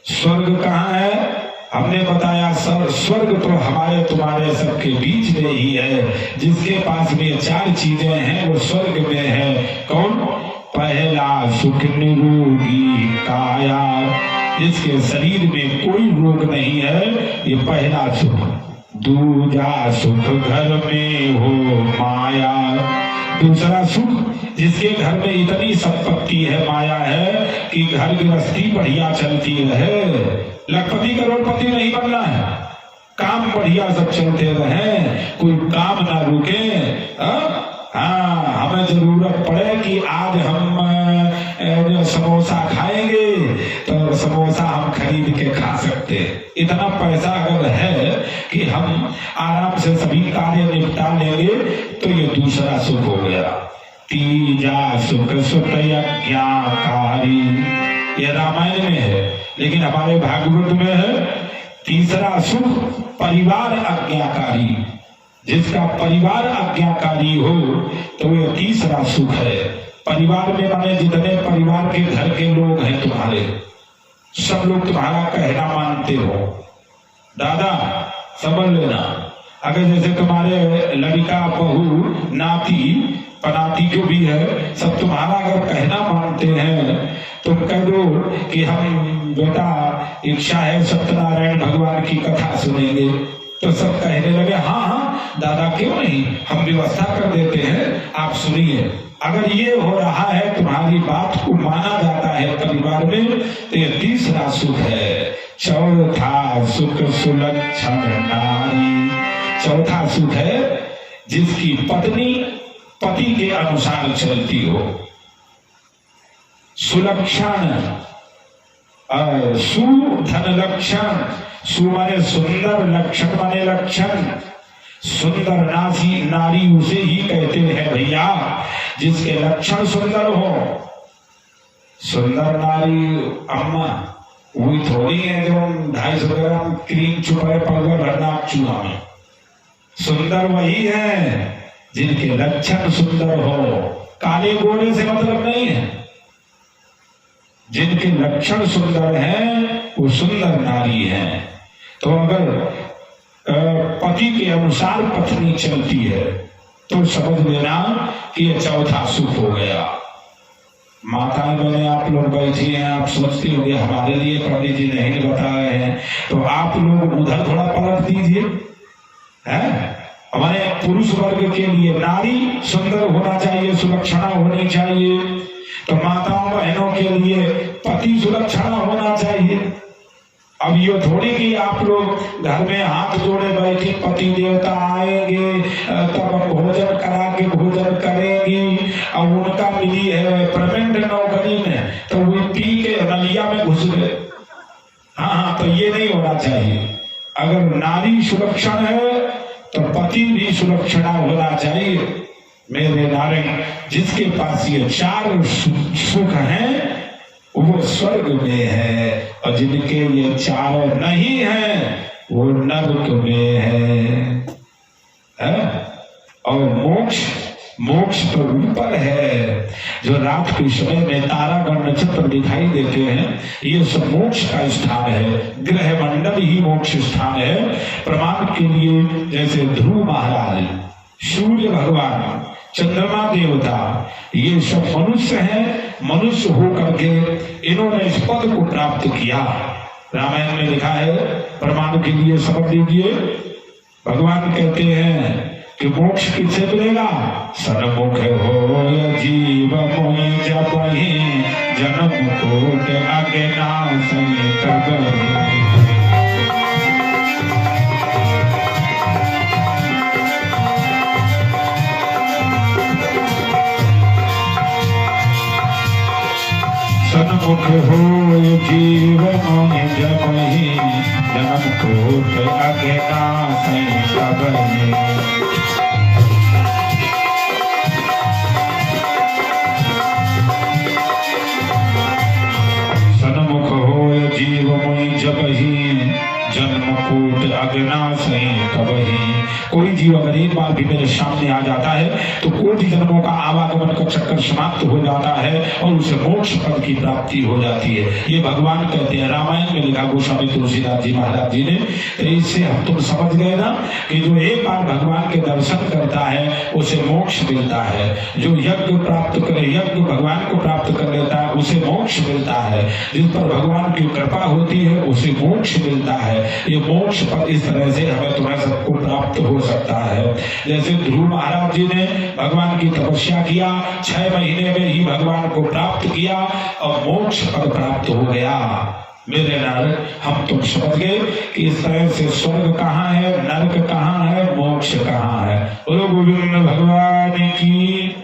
स्वर्ग कहाँ है? हमने बताया स्वर्ग तो हमारे तुम्हारे सबके बीच में ही है। जिसके पास में चार चीजें हैं वो स्वर्ग में है। कौन? पहला सुख निरोगी काया, जिसके शरीर में कोई रोग नहीं है, ये पहला सुख। दूजा सुख घर में हो माया, दूसरा सुख जिसके घर में इतनी संपत्ति है, माया है कि घर गृहस्थी बढ़िया चलती रहे। लखपति करोड़पति नहीं बनना है, काम बढ़िया सब चलते रहे, कोई काम ना रुके। हाँ, हमें जरूरत पड़े कि आज हम समोसा खाएंगे तो समोसा हम खरीद के खा सकते। इतना पैसा अगर है कि हम आराम से सभी कार्य निपटा लेंगे तो ये दूसरा सुख हो गया। तीजा सुख सुत यज्ञाकारी, ये रामायण में है लेकिन हमारे भागवत में है। तीसरा सुख परिवार आज्ञाकारी, जिसका परिवार आज्ञाकारी हो तो ये तीसरा सुख है। परिवार में माने जितने परिवार के घर के लोग हैं तुम्हारे, सब लोग तुम्हारा कहना मानते हो। दादा समझ लेना, अगर जैसे तुम्हारे लड़का बहू नाती पनाती जो भी है सब तुम्हारा अगर कहना मानते हैं, तुम कह दो कि हम बेटा इच्छा है सत्यनारायण भगवान की कथा सुनेंगे, तो सब कहने लगे हाँ हाँ दादा क्यों नहीं, हम व्यवस्था कर देते हैं, आप सुनिए। अगर ये हो रहा है, तुम्हारी बात को माना जाता है परिवार में, तो ये तीसरा सुख है। चौथा सुख सुलक्षण नारी, चौथा सुख है जिसकी पत्नी पति के अनुसार चलती हो। सुलक्षण, सु धन लक्षण, सु माने सुंदर, लक्षण माने लक्षण। सुंदर नारी उसे ही कहते हैं भैया जिसके लक्षण सुंदर हो। सुंदर नारी अम्मा वही थोड़ी है जो 250 ग्राम क्रीम चुपाए पाउडर भरना चूहा में। सुंदर वही है जिनके लक्षण सुंदर हो। काले गोरे से मतलब नहीं है, जिनके लक्षण सुंदर हैं वो सुंदर नारी हैं। तो अगर पति के अनुसार पत्नी चलती है तो समझ लेना कि ये चौथा सुख हो गया। माताएं बहनें आप लोग बैठी हैं, आप सोचती होंगे हमारे लिए पंडित जी नहीं बताए हैं, तो आप लोग उधर थोड़ा पलट दीजिए। हमारे पुरुष वर्ग के लिए नारी सुंदर होना चाहिए, सुलक्षणा होनी चाहिए, तो माताओं बहनों के लिए पति सुलक्षणा होना चाहिए। अब ये थोड़ी कि आप लोग घर में हाथ जोड़े बैठे पति देवता आएंगे तब हम भोजन करा के भोजन करेंगी, और उनका मिली है परमानेंट नौकरी में तो वो पी के नलिया में घुस गए। हाँ, तो ये नहीं होना चाहिए। अगर नारी सुलक्षण है तो पति भी सुलक्षणा होना चाहिए। मेरे नारायण, जिसके पास ये चार सुख हैं वो स्वर्ग में है, और जिनके ये चारों नहीं है वो नरक में है? और मोक्ष तो ऊपर है, जो रात के समय में तारागण नक्षत्र दिखाई देते हैं, ये सब मोक्ष का स्थान है। ग्रह मंडल ही मोक्ष स्थान है। प्रमाण के लिए जैसे ध्रुव महाराज, सूर्य भगवान, चंद्रमा देवता, ये सब मनुष्य हैं। मनुष्य होकर के इन्होंने इस पद को प्राप्त किया। रामायण में लिखा है, प्रमाण के लिए समझ लीजिए। भगवान कहते हैं कि मोक्ष किससे मिलेगा? सन्मुख हो जीव मोहि जब ही जन्म कोट अज्ञान संग। सन्मुख हो जीवन जब ही जन्म कोट अज्ञान संग। सन्मुख हो जीव मोहि जब ही जन्म कूट अज्ञास तब ही। कोई जीव अगर एक बार भी मेरे सामने आ जाता है तो कोटि जन्मों का आवागमन का चक्कर समाप्त हो जाता है और उसे मोक्ष पद की प्राप्ति हो जाती है। ये भगवान कहते हैं, रामायण में लिखा गोस्वामी तुलसीदास जी महाराज जी ने। तो इससे हम तुम समझ गए ना कि जो एक बार भगवान के दर्शन करता है उसे मोक्ष मिलता है। जो यज्ञ प्राप्त करे, यज्ञ भगवान को प्राप्त कर लेता है उसे मोक्ष मिलता है। जिस पर भगवान की कृपा होती है उसे मोक्ष मिलता है। ये मोक्ष पद इस तरह से हमें तुम्हें सबको प्राप्त हो सकता है। जैसे ध्रुव महाराज जी ने भगवान की तपस्या किया, 6 महीने में ही भगवान को प्राप्त किया और मोक्ष पद प्राप्त हो गया। मेरे नर, हम तुम समझ गए कि इस तरह से स्वर्ग कहाँ है, नरक कहाँ है, मोक्ष कहाँ है। बोलो गोविंद भगवान की।